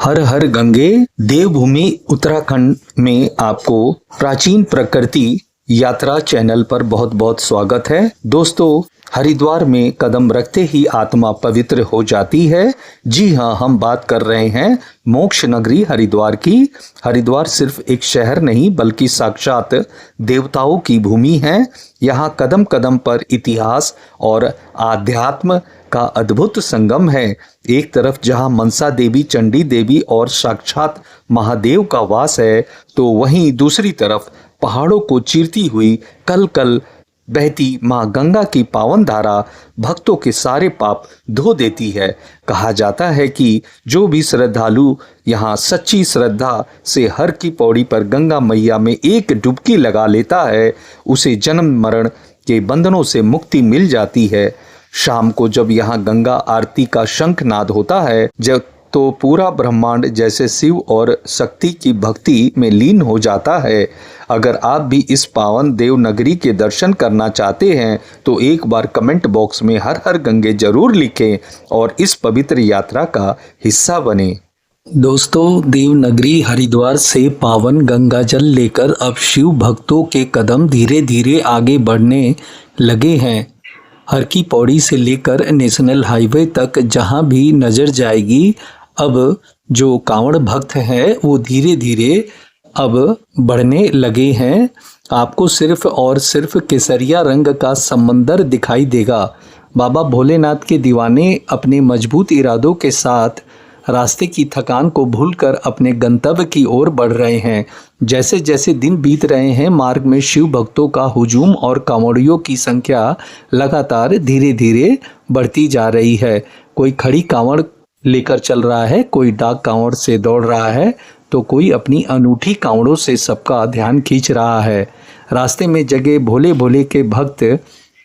हर हर गंगे देवभूमि उत्तराखंड में आपको प्राचीन प्रकृति यात्रा चैनल पर बहुत बहुत स्वागत है। दोस्तों, हरिद्वार में कदम रखते ही आत्मा पवित्र हो जाती है। जी हाँ, हम बात कर रहे हैं मोक्ष नगरी हरिद्वार की। हरिद्वार सिर्फ एक शहर नहीं बल्कि साक्षात देवताओं की भूमि है। यहाँ कदम कदम पर इतिहास और आध्यात्म का अद्भुत संगम है। एक तरफ जहाँ मनसा देवी, चंडी देवी और साक्षात महादेव का वास है, तो वहीं दूसरी तरफ पहाड़ों को चीरती हुई कल कल बहती माँ गंगा की पावन धारा भक्तों के सारे पाप धो देती है। कहा जाता है कि जो भी श्रद्धालु यहाँ सच्ची श्रद्धा से हर की पौड़ी पर गंगा मैया में एक डुबकी लगा लेता है, उसे जन्म मरण के बंधनों से मुक्ति मिल जाती है। शाम को जब यहाँ गंगा आरती का शंखनाद होता है जब तो पूरा ब्रह्मांड जैसे शिव और शक्ति की भक्ति में लीन हो जाता है। अगर आप भी इस पावन देव नगरी के दर्शन करना चाहते हैं तो एक बार कमेंट बॉक्स में हर हर गंगे जरूर लिखें और इस पवित्र यात्रा का हिस्सा बने। दोस्तों, देव नगरी हरिद्वार से पावन गंगा जल लेकर अब शिव भक्तों के कदम धीरे धीरे आगे बढ़ने लगे हैं। हर की पौड़ी से लेकर नेशनल हाईवे तक जहां भी नजर जाएगी, अब जो कांवड़ भक्त हैं वो धीरे धीरे अब बढ़ने लगे हैं। आपको सिर्फ और सिर्फ केसरिया रंग का समंदर दिखाई देगा। बाबा भोलेनाथ के दीवाने अपने मजबूत इरादों के साथ रास्ते की थकान को भूलकर अपने गंतव्य की ओर बढ़ रहे हैं। जैसे जैसे दिन बीत रहे हैं, मार्ग में शिव भक्तों का हुजूम और कांवड़ियों की संख्या लगातार धीरे धीरे बढ़ती जा रही है। कोई खड़ी कांवड़ लेकर चल रहा है, कोई डाक कांवड़ से दौड़ रहा है, तो कोई अपनी अनूठी कांवड़ों से सबका ध्यान खींच रहा है। रास्ते में जगह भोले भोले के भक्त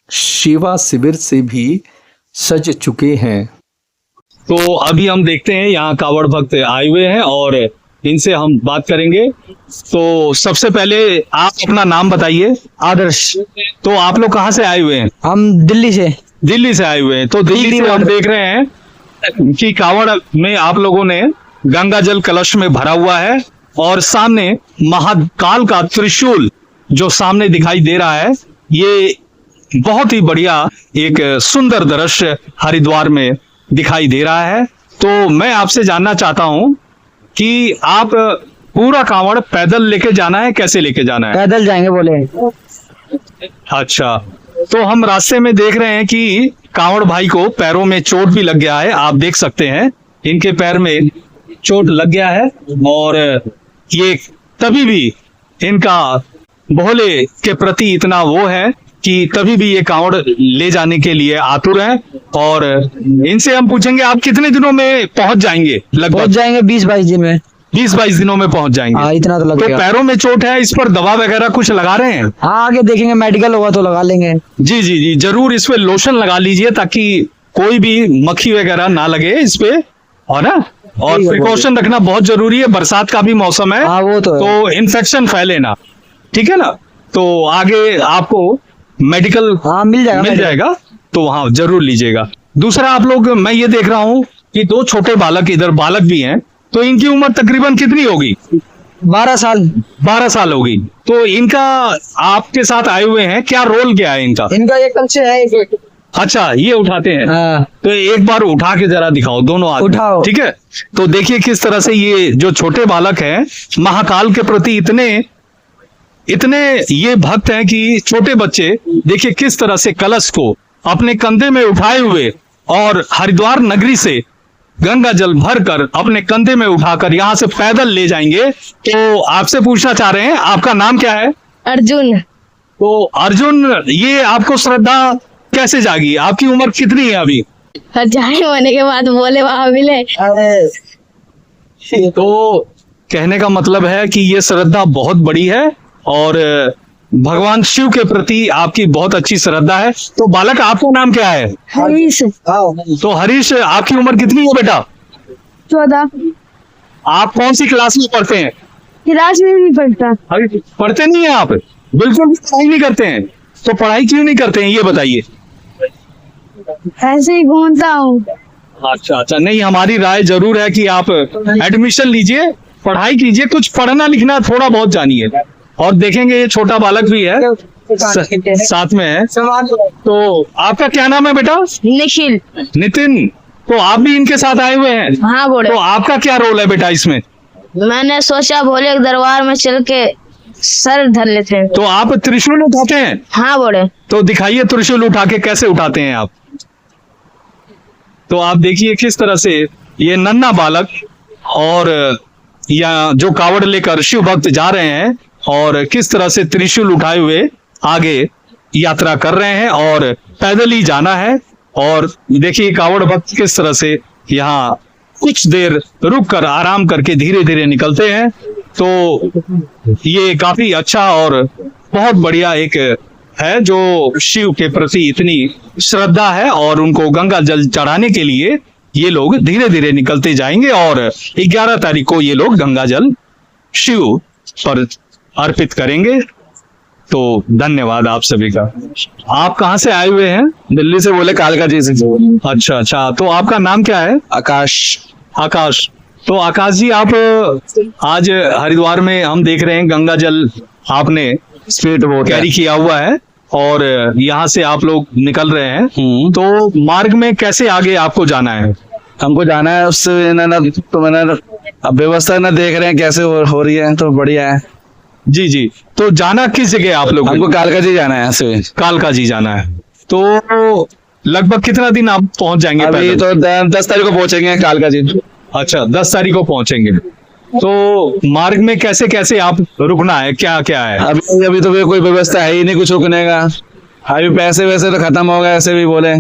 शिवा शिविर से भी सज चुके हैं। तो अभी हम देखते हैं यहाँ कांवड़ भक्त आए हुए हैं और इनसे हम बात करेंगे। तो सबसे पहले आप अपना नाम बताइए। आदर्श। तो आप लोग कहाँ से आए हुए हैं? हम दिल्ली से आए हुए हैं। तो दिल्ली से हम देख रहे हैं कि कांवड़ में आप लोगों ने गंगा जल कलश में भरा हुआ है और सामने महाकाल का त्रिशूल जो सामने दिखाई दे रहा है, ये बहुत ही बढ़िया एक सुंदर दृश्य हरिद्वार में दिखाई दे रहा है। तो मैं आपसे जानना चाहता हूं कि आप पूरा कांवड़ पैदल लेके जाना है, कैसे लेके जाना है? पैदल जाएंगे बोले। अच्छा, तो हम रास्ते में देख रहे हैं कि कांवड़ भाई को पैरों में चोट भी लग गया है। आप देख सकते हैं इनके पैर में चोट लग गया है और ये तभी भी इनका भोले के प्रति इतना वो है कि तभी भी ये कांवड़ ले जाने के लिए आतुर हैं। और इनसे हम पूछेंगे आप कितने दिनों में पहुंच जाएंगे? लगभग पहुंच जाएंगे 20-22 दिन में। 20-22 दिनों में पहुंच जाएंगे। हाँ, इतना तो लगेगा। तो पैरों में चोट है, इस पर दवा वगैरह कुछ लगा रहे हैं? हाँ, आगे देखेंगे, मेडिकल होगा तो लगा लेंगे। जी जी जी, जरूर इस पे लोशन लगा लीजिए ताकि कोई भी मक्खी वगैरह ना लगे इस पे, और ना, और प्रिकॉशन रखना बहुत जरूरी है। बरसात का भी मौसम है। हाँ, वो तो इन्फेक्शन फैले ना, ठीक है ना। तो आगे आपको मेडिकल मिल जाएगा, तो वहां जरूर लीजिएगा। दूसरा, आप लोग, मैं ये देख रहा हूँ कि दो छोटे बालक इधर बालक भी हैं, तो इनकी उम्र तकरीबन कितनी होगी? 12 साल। 12 साल होगी। तो इनका आपके साथ आए हुए हैं, क्या रोल क्या है इनका? इनका ये कल से है। अच्छा, ये उठाते हैं। हाँ। तो एक बार उठा के जरा दिखाओ, दोनों हाथ उठाओ। ठीक है। तो देखिए किस तरह से ये जो छोटे बालक हैं महाकाल के प्रति इतने ये भक्त हैं कि छोटे बच्चे देखिए किस तरह से कलश को अपने कंधे में उठाए हुए और हरिद्वार नगरी से गंगा जल भरकर अपने कंधे में उठाकर यहाँ से पैदल ले जाएंगे। तो आपसे पूछना चाह रहे हैं, आपका नाम क्या है? अर्जुन। तो अर्जुन, ये आपको श्रद्धा कैसे जागी? आपकी उम्र कितनी है अभी? जाए होने के बाद बोले वहां मिले। तो कहने का मतलब है कि ये श्रद्धा बहुत बड़ी है और भगवान शिव के प्रति आपकी बहुत अच्छी श्रद्धा है। तो बालक, आपका नाम क्या है? हरीश। तो हरीश, आपकी उम्र कितनी है बेटा? 14। आप कौन सी क्लास में पढ़ते हैं? क्लास में नहीं पढ़ता। अरे पढ़ते नहीं है आप? बिल्कुल भी पढ़ाई नहीं करते हैं? तो पढ़ाई क्यों नहीं करते हैं ये बताइए। ऐसे ही घूमता हूँ। अच्छा अच्छा, नहीं हमारी राय जरूर है कि आप एडमिशन लीजिए, पढ़ाई कीजिए, कुछ पढ़ना लिखना थोड़ा बहुत जानिए। और देखेंगे ये छोटा बालक भी है साथ में है। तो आपका क्या नाम है बेटा? निखिल। नितिन, तो आप भी इनके साथ आए हुए हैं? हाँ बोले। तो आपका क्या रोल है बेटा इसमें? मैंने सोचा भोले के दरबार में चल के सर धर लेते हैं। तो आप त्रिशूल उठाते हैं? हाँ बोले। तो दिखाइए त्रिशूल उठा के कैसे उठाते हैं आप। तो आप देखिए किस तरह से ये नन्हा बालक और या जो कावड़ लेकर शिव भक्त जा रहे हैं और किस तरह से त्रिशूल उठाए हुए आगे यात्रा कर रहे हैं और पैदल ही जाना है। और देखिए कावड़ भक्त किस तरह से यहाँ कुछ देर रुक कर आराम करके धीरे धीरे निकलते हैं। तो ये काफी अच्छा और बहुत बढ़िया एक है जो शिव के प्रति इतनी श्रद्धा है और उनको गंगा जल चढ़ाने के लिए ये लोग धीरे धीरे निकलते जाएंगे और 11 तारीख को ये लोग गंगा जल शिव पर अर्पित करेंगे। तो धन्यवाद आप सभी का। आप कहाँ से आए हुए हैं? दिल्ली से बोले, कालका जी से। अच्छा अच्छा, तो आपका नाम क्या है? आकाश। आकाश, तो आकाश जी आप आज हरिद्वार में हम देख रहे हैं गंगा जल आपने स्पीड बोट कैरी किया हुआ है और यहाँ से आप लोग निकल रहे हैं। तो मार्ग में कैसे आगे आपको जाना है? हमको जाना है उससे ना, तो मैंने अब व्यवस्था ना देख रहे हैं कैसे हो रही है, तो बढ़िया है। जी जी, तो जाना किस जगह आप लोग? हमको कालका जी जाना है, यहाँ से कालका जी जाना है। तो लगभग कितना दिन आप पहुंच जाएंगे? अभी तो 10 तारीख को पहुंचेंगे कालका जी। अच्छा, 10 तारीख को पहुंचेंगे। तो मार्ग में कैसे कैसे आप रुकना है, क्या क्या है? अभी तो कोई व्यवस्था है ही नहीं कुछ रुकने का। अभी पैसे वैसे तो खत्म हो गए, ऐसे भी बोले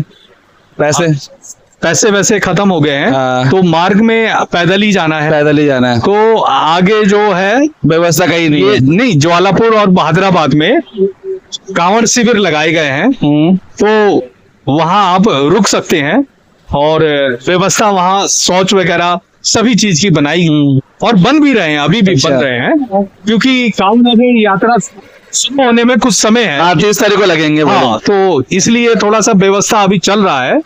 पैसे वैसे खत्म हो गए हैं। हाँ। तो मार्ग में पैदल ही जाना है? पैदल ही जाना है। तो आगे जो है व्यवस्था कहीं नहीं है। नहीं, ज्वालापुर और बहादुराबाद में कांवड़ शिविर लगाए गए हैं, तो वहां आप रुक सकते हैं और व्यवस्था वहां शौच वगैरह सभी चीज की बनाई और बन भी रहे हैं, अभी भी बन रहे हैं, क्योंकि कांवड़ की यात्रा शुरू होने में कुछ समय है। 30 तारीख को लगेंगे। हाँ, तो इसलिए थोड़ा सा व्यवस्था अभी चल रहा है।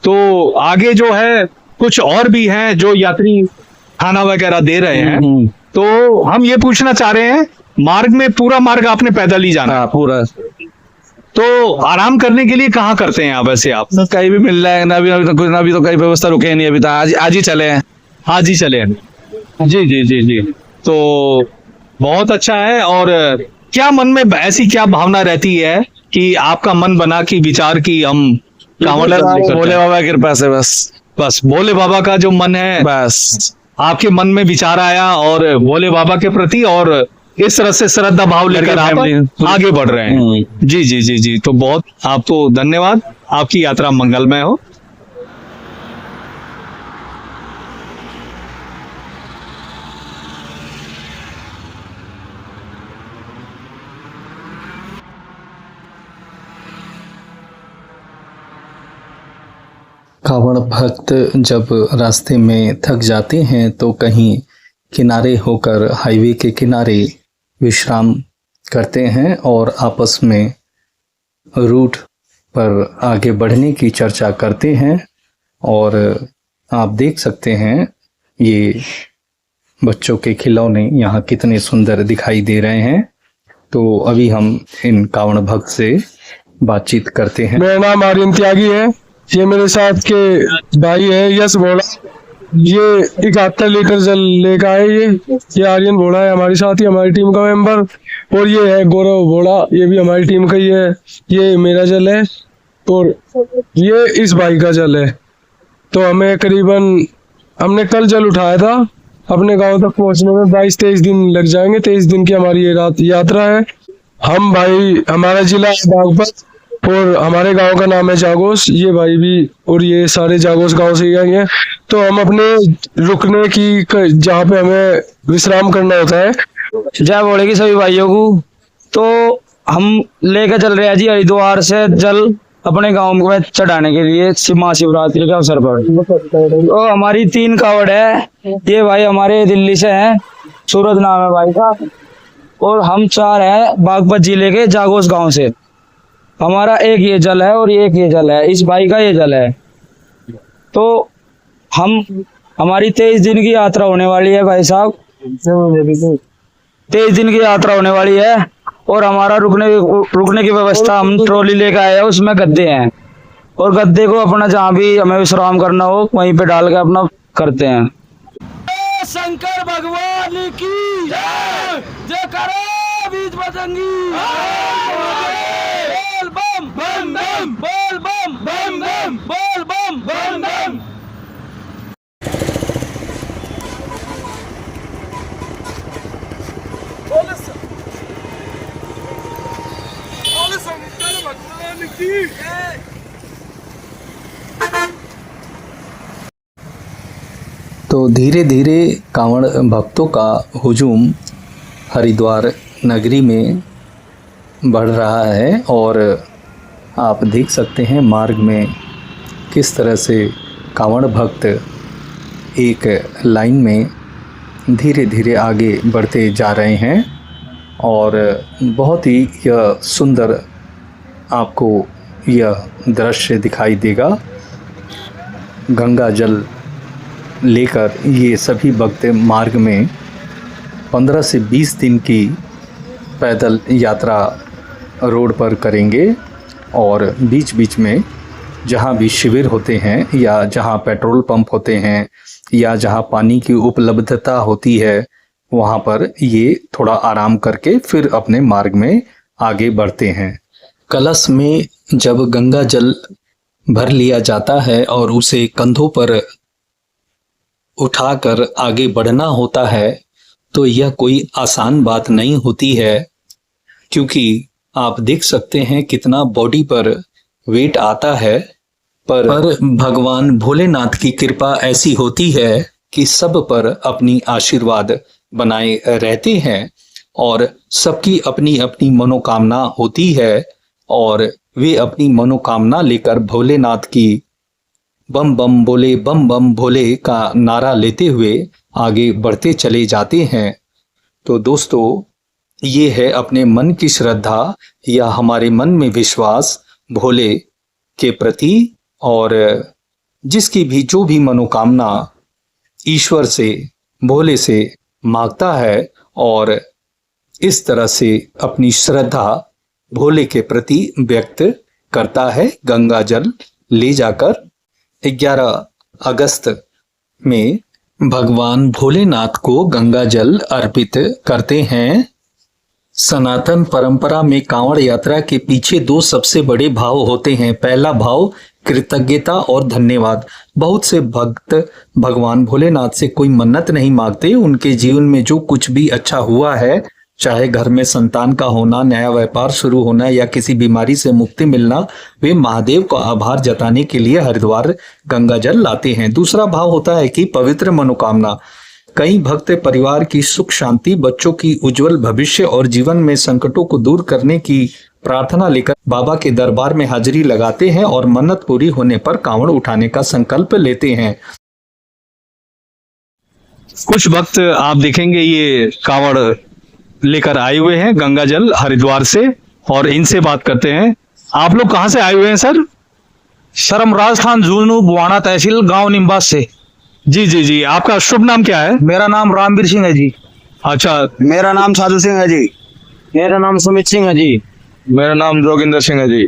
तो आगे जो है कुछ और भी हैं जो यात्री खाना वगैरह दे रहे हैं। तो हम ये पूछना चाह रहे हैं, मार्ग में पूरा मार्ग आपने पैदल ही जाना? हाँ, पूरा। तो आराम करने के लिए कहाँ करते हैं आप? वैसे आप कहीं भी मिल रहा है ना, अभी तो कहीं व्यवस्था रुके नहीं, अभी तो आज ही चले हैं। आज ही चले हैं। जी जी जी जी, तो बहुत अच्छा है। और क्या मन में ऐसी क्या भावना रहती है कि आपका मन बना कि विचार की हम कांवड़ भोले बाबा की कृपा से बस भोले बाबा का जो मन है, बस आपके मन में विचार आया और भोले बाबा के प्रति और इस तरह से श्रद्धा भाव लेकर आप आगे बढ़ रहे हैं। जी जी जी जी, तो बहुत आपको धन्यवाद। आपकी यात्रा मंगलमय हो। कावड़ भक्त जब रास्ते में थक जाते हैं तो कहीं किनारे होकर हाईवे के किनारे विश्राम करते हैं और आपस में रूट पर आगे बढ़ने की चर्चा करते हैं। और आप देख सकते हैं ये बच्चों के खिलौने यहाँ कितने सुंदर दिखाई दे रहे हैं। तो अभी हम इन कावड़ भक्त से बातचीत करते हैं। मेरा नाम आर्यन त्यागी है। ये मेरे साथ के भाई है यश भोड़ा। ये 71 लीटर जल लेकर आए। ये आर्यन भोड़ा है हमारे साथ ही, हमारी टीम का मेंबर। और ये है गौरव भोड़ा, ये भी हमारी टीम का ही है। ये मेरा जल है और ये इस भाई का जल है। तो हमें करीबन हमने कल जल उठाया था। अपने गांव तक पहुंचने में 22-23 दिन लग जाएंगे। 23 दिन की हमारी ये रात यात्रा है। हम भाई, हमारा जिला है बागपत और हमारे गांव का नाम है जागोस। ये भाई भी और ये सारे जागोस गांव से ही आए हैं। तो हम अपने रुकने की जहाँ पे हमें विश्राम करना होता है। जय भोले की सभी भाइयों को। तो हम लेकर चल रहे हैं जी हरिद्वार से जल अपने गांव में चढ़ाने के लिए महाशिवरात्रि के अवसर पर। तो हमारी 3 कावड़ है। ये भाई हमारे दिल्ली से हैं, सूरज नाम है भाई का। और हम 4 हैं बागपत जिले के जागोस गांव से। हमारा एक ये जल है और एक ये जल है, इस भाई का ये जल है। तो हमारी 23 दिन की यात्रा होने वाली है भाई साहब। 23 दिन की यात्रा होने वाली है और हमारा रुकने की व्यवस्था हम ट्रॉली लेकर आए हैं, उसमें गद्दे हैं और गद्दे को अपना जहाँ भी हमें विश्राम करना हो वहीं पे डाल के अपना करते हैं। शंकर भगवान की जय करो बीज बजरंगी। बोल बम बम बम, बोल बम बम बम, बोल बम बम बम। तो धीरे धीरे कांवड़ भक्तों का हुजूम हरिद्वार नगरी में बढ़ रहा है और आप देख सकते हैं मार्ग में किस तरह से कांवड़ भक्त एक लाइन में धीरे धीरे आगे बढ़ते जा रहे हैं और बहुत ही यह सुंदर आपको यह दृश्य दिखाई देगा। गंगा जल लेकर ये सभी भक्त मार्ग में 15 से 20 दिन की पैदल यात्रा रोड पर करेंगे और बीच बीच में जहाँ भी शिविर होते हैं या जहाँ पेट्रोल पंप होते हैं या जहाँ पानी की उपलब्धता होती है वहाँ पर ये थोड़ा आराम करके फिर अपने मार्ग में आगे बढ़ते हैं। कलश में जब गंगा जल भर लिया जाता है और उसे कंधों पर उठाकर आगे बढ़ना होता है तो यह कोई आसान बात नहीं होती है, क्योंकि आप देख सकते हैं कितना बॉडी पर वेट आता है। पर भगवान भोलेनाथ की कृपा ऐसी होती है कि सब पर अपनी आशीर्वाद बनाए रहते हैं और सबकी अपनी अपनी मनोकामना होती है और वे अपनी मनोकामना लेकर भोलेनाथ की बम बम बोले बम बम भोले का नारा लेते हुए आगे बढ़ते चले जाते हैं। तो दोस्तों, ये है अपने मन की श्रद्धा या हमारे मन में विश्वास भोले के प्रति और जिसकी भी जो भी मनोकामना ईश्वर से भोले से मांगता है और इस तरह से अपनी श्रद्धा भोले के प्रति व्यक्त करता है। गंगा जल ले जाकर 11 अगस्त में भगवान भोलेनाथ को गंगा जल अर्पित करते हैं। सनातन परंपरा में कांवड़ यात्रा के पीछे दो सबसे बड़े भाव होते हैं। पहला भाव कृतज्ञता और धन्यवाद। बहुत से भक्त भगवान भोलेनाथ से कोई मन्नत नहीं मांगते, उनके जीवन में जो कुछ भी अच्छा हुआ है, चाहे घर में संतान का होना, नया व्यापार शुरू होना या किसी बीमारी से मुक्ति मिलना, वे महादेव का आभार जताने के लिए हरिद्वार गंगा जल लाते हैं। दूसरा भाव होता है कि पवित्र मनोकामना। कई भक्त परिवार की सुख शांति, बच्चों की उज्जवल भविष्य और जीवन में संकटों को दूर करने की प्रार्थना लेकर बाबा के दरबार में हाजिरी लगाते हैं और मन्नत पूरी होने पर कांवड़ उठाने का संकल्प लेते हैं। कुछ भक्त आप देखेंगे ये कांवड़ लेकर आए हुए हैं गंगा जल हरिद्वार से और इनसे बात करते हैं। आप लोग कहाँ से आए हुए हैं सर? सर हम राजस्थान झुंझुनू बुआना तहसील गांव निम्बास से। जी जी जी, आपका शुभ नाम क्या है? मेरा नाम रामवीर सिंह है जी। अच्छा, मेरा नाम साधु सिंह है जी। मेरा नाम सुमित सिंह है जी। मेरा नाम जोगिंदर सिंह है जी।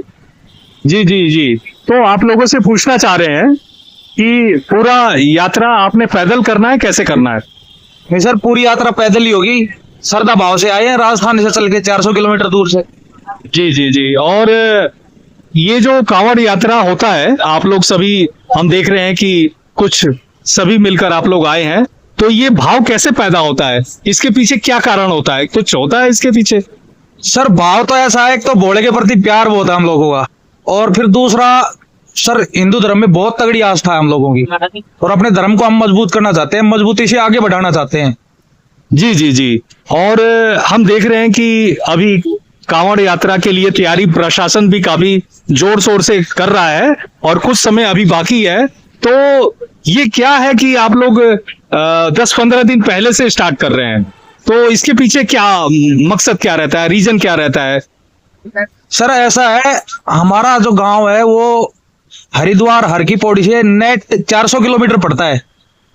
जी जी जी। तो आप लोगों से पूछना चाह रहे हैं कि पूरा यात्रा आपने पैदल करना है, कैसे करना है? नहीं सर, पूरी यात्रा पैदल ही होगी। सरदा भाव से आए हैं राजस्थान से चल के 400 किलोमीटर दूर से। जी जी जी। और ये जो कांवड़ यात्रा होता है, आप लोग सभी हम देख रहे हैं कि कुछ सभी मिलकर आप लोग आए हैं, तो ये भाव कैसे पैदा होता है? इसके पीछे क्या कारण होता है? कुछ होता है इसके पीछे? सर भाव तो ऐसा है, एक तो भोले के प्रति प्यार बहुत है हम लोगों का, और फिर दूसरा सर हिंदू धर्म में बहुत तगड़ी आस्था है हम लोगों की और अपने धर्म को हम मजबूत करना चाहते हैं, मजबूती से आगे बढ़ाना चाहते हैं। जी जी जी। और हम देख रहे हैं कि अभी कांवड़ यात्रा के लिए तैयारी प्रशासन भी काफी जोर शोर से कर रहा है और कुछ समय अभी बाकी है। तो ये क्या है कि आप लोग 10-15 दिन पहले से स्टार्ट कर रहे हैं, तो इसके पीछे क्या मकसद क्या रहता है, रीजन क्या रहता है? सर ऐसा है, हमारा जो गांव है वो हरिद्वार हर की पौड़ी से नेट 400 किलोमीटर पड़ता है।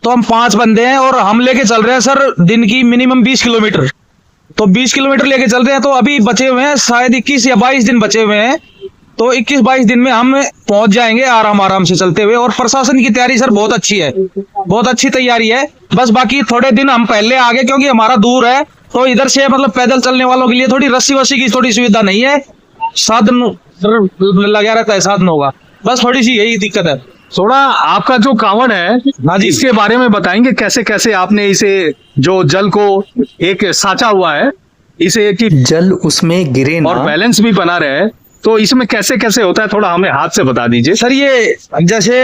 तो हम 5 बंदे हैं और हम लेके चल रहे हैं सर दिन की मिनिमम 20 किलोमीटर। तो 20 किलोमीटर लेके चल रहे हैं, तो अभी बचे हुए हैं शायद 21 या 22 दिन बचे हुए हैं। तो 21-22 दिन में हम पहुंच जाएंगे आराम से चलते हुए। और प्रशासन की तैयारी सर बहुत अच्छी है, बहुत अच्छी तैयारी है। बस बाकी थोड़े दिन हम पहले आ गए क्योंकि हमारा दूर है, तो इधर से मतलब पैदल चलने वालों के लिए थोड़ी रस्सी वस्सी की थोड़ी सुविधा नहीं है, साधन लगा रहता है साधनों का, बस थोड़ी सी यही दिक्कत है। थोड़ा आपका जो कांवड़ है हाँ जी। इसके बारे में बताएंगे, कैसे कैसे आपने इसे जो जल को एक साचा हुआ है इसे कि जल उसमें गिरे ना। और बैलेंस भी बना रहे, तो इसमें कैसे कैसे होता है थोड़ा हमें हाथ से बता दीजिए। सर ये जैसे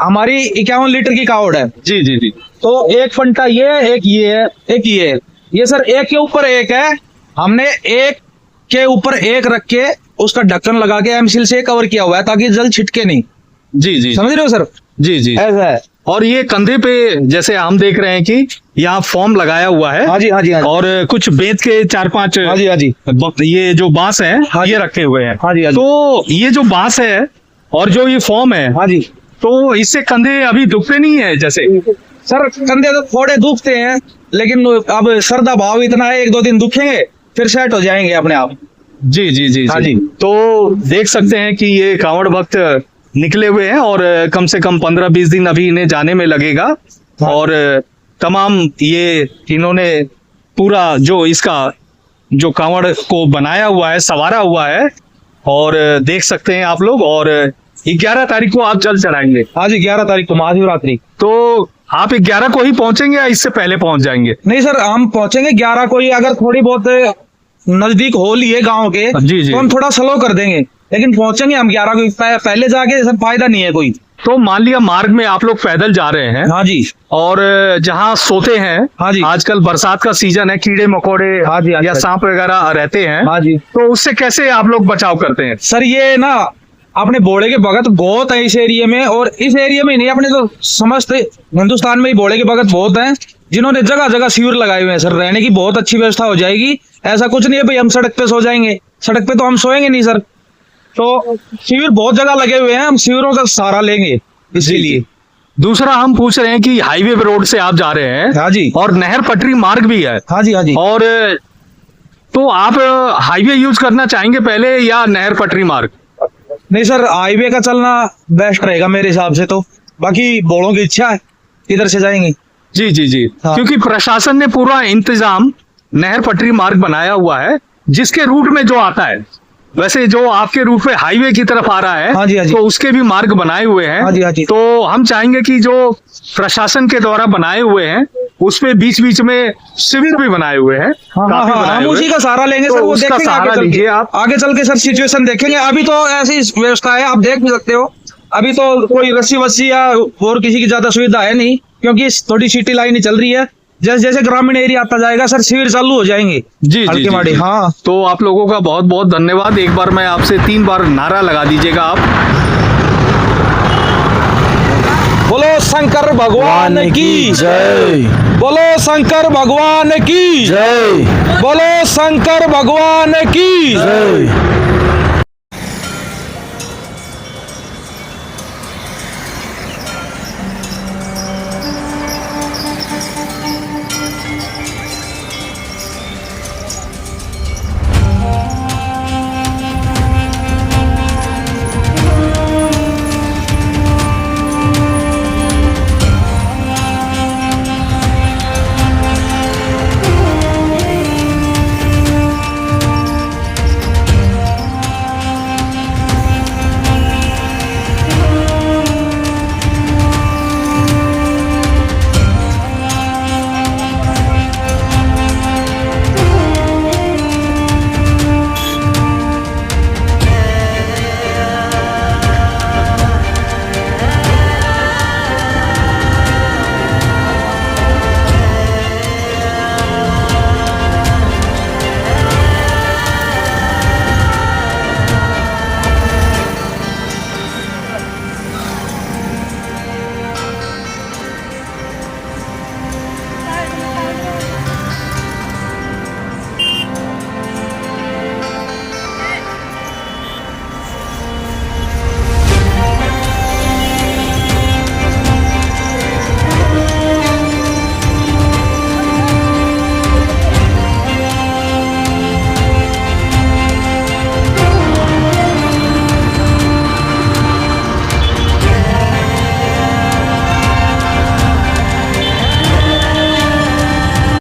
हमारी 51 लीटर की कावड़ है, जी जी जी। तो एक फंटा ये है, एक ये है, एक ये है। ये सर एक के ऊपर एक है, हमने एक के ऊपर एक रख के उसका ढक्कन लगा के एमसील से कवर किया हुआ है ताकि जल छिटके नहीं। जी जी समझ रहे हो सर, जी जी। ऐसा है। और ये कंधे पे जैसे हम देख रहे हैं कि यहाँ फॉर्म लगाया हुआ है। हाँ जी हाँ जी हाँ जी। और कुछ बेत के 4-5 हाँ जी हाँ जी ये जो बांस है हाँ जी। ये रखे हुए हैं। हाँ जी हाँ जी। तो ये जो बांस है और जो ये फॉर्म है, हाँ जी तो इससे कंधे अभी दुखते नहीं है जैसे? सर कंधे तो थोड़े दुखते हैं, लेकिन अब श्रद्धा भाव इतना है, 1-2 दिन दुखेंगे फिर सेट हो जाएंगे अपने आप। जी जी जी हाँ जी। जी। तो देख सकते हैं कि ये कांवड़ भक्त निकले हुए हैं और कम से कम 15-20 दिन अभी इन्हें जाने में लगेगा। और तमाम ये इन्होंने पूरा जो इसका जो कांवड़ को बनाया हुआ है, संवारा हुआ है, और देख सकते हैं आप लोग। और 11 तारीख को आप जल चढ़ाएंगे? हाँ जी 11 तारीख को महाशिवरात्रि। तो आप 11 को ही पहुंचेंगे या इससे पहले पहुंच जाएंगे? नहीं सर हम पहुंचेंगे 11 को ही। अगर थोड़ी बहुत नजदीक हो लिए गांव के जी, जी। तो हम थोड़ा स्लो कर देंगे, लेकिन पहुंचेंगे हम 11 को। पहले जाके सब फायदा नहीं है कोई। तो मान लिया मार्ग में आप लोग पैदल जा रहे हैं हाँ जी और जहाँ सोते हैं, हाँ जी। आजकल बरसात का सीजन है, कीड़े मकोड़े हाँ जी, या अच्छा। सांप वगैरह रहते हैं, हाँ जी तो उससे कैसे आप लोग बचाव करते हैं? सर ये ना अपने बोड़े के भगत बहुत है इस एरिया में, और इस एरिया में ही नहीं अपने तो समस्त हिंदुस्तान में ही बोड़े के भगत बहुत हैं जिन्होंने जगह जगह शिविर लगाए हुए हैं। सर रहने की बहुत अच्छी व्यवस्था हो जाएगी। ऐसा कुछ नहीं है भाई हम सड़क पे सो जाएंगे, सड़क पे तो हम सोएंगे नहीं सर। तो शिविर बहुत जगह लगे हुए हैं, हम शिविरों का सहारा लेंगे इसीलिए। दूसरा हम पूछ रहे हैं कि हाईवे रोड से आप जा रहे हैं हाँ जी और नहर पटरी मार्ग भी है, हाँ जी हाँ जी। और तो आप हाईवे यूज करना चाहेंगे पहले या नहर पटरी मार्ग? नहीं सर हाईवे का चलना बेस्ट रहेगा मेरे हिसाब से। तो बाकी बोड़ों की इच्छा है किधर से जाएंगे। जी जी जी। हाँ। क्योंकि प्रशासन ने पूरा इंतजाम नहर पटरी मार्ग बनाया हुआ है, जिसके रूट में जो आता है, वैसे जो आपके रूट पे हाईवे की तरफ आ रहा है, हाँ जी, हाँ जी। तो उसके भी मार्ग बनाए हुए हैं। हाँ जी, हाँ जी। तो हम चाहेंगे कि जो प्रशासन के द्वारा बनाए हुए हैं उस पे बीच बीच में शिविर भी बनाए हुए हैं। हाँ काफी हाँ बनाए हम हुए उसी हैं। का सहारा लेंगे तो सर। वो उसका देखेंगे सहारा आगे चल लीजिए के, आप। आगे चल के सर सिचुएशन देखेंगे। अभी तो ऐसी व्यवस्था है आप देख भी सकते हो। अभी तो कोई रस्सी वस्सी या और किसी की ज्यादा सुविधा है नहीं, क्योंकि थोड़ी सिटी लाइन ही चल रही है। जैसे जैसे ग्रामीण एरिया आता जाएगा सर शिविर चालू हो जाएंगे। जी जी, हल्के जी, माड़ी। जी। हाँ तो आप लोगों का बहुत बहुत धन्यवाद। एक बार मैं आपसे 3 बार नारा लगा दीजिएगा आप। बोलो शंकर भगवान की जय बोलो शंकर भगवान की जय बोलो शंकर भगवान की जय।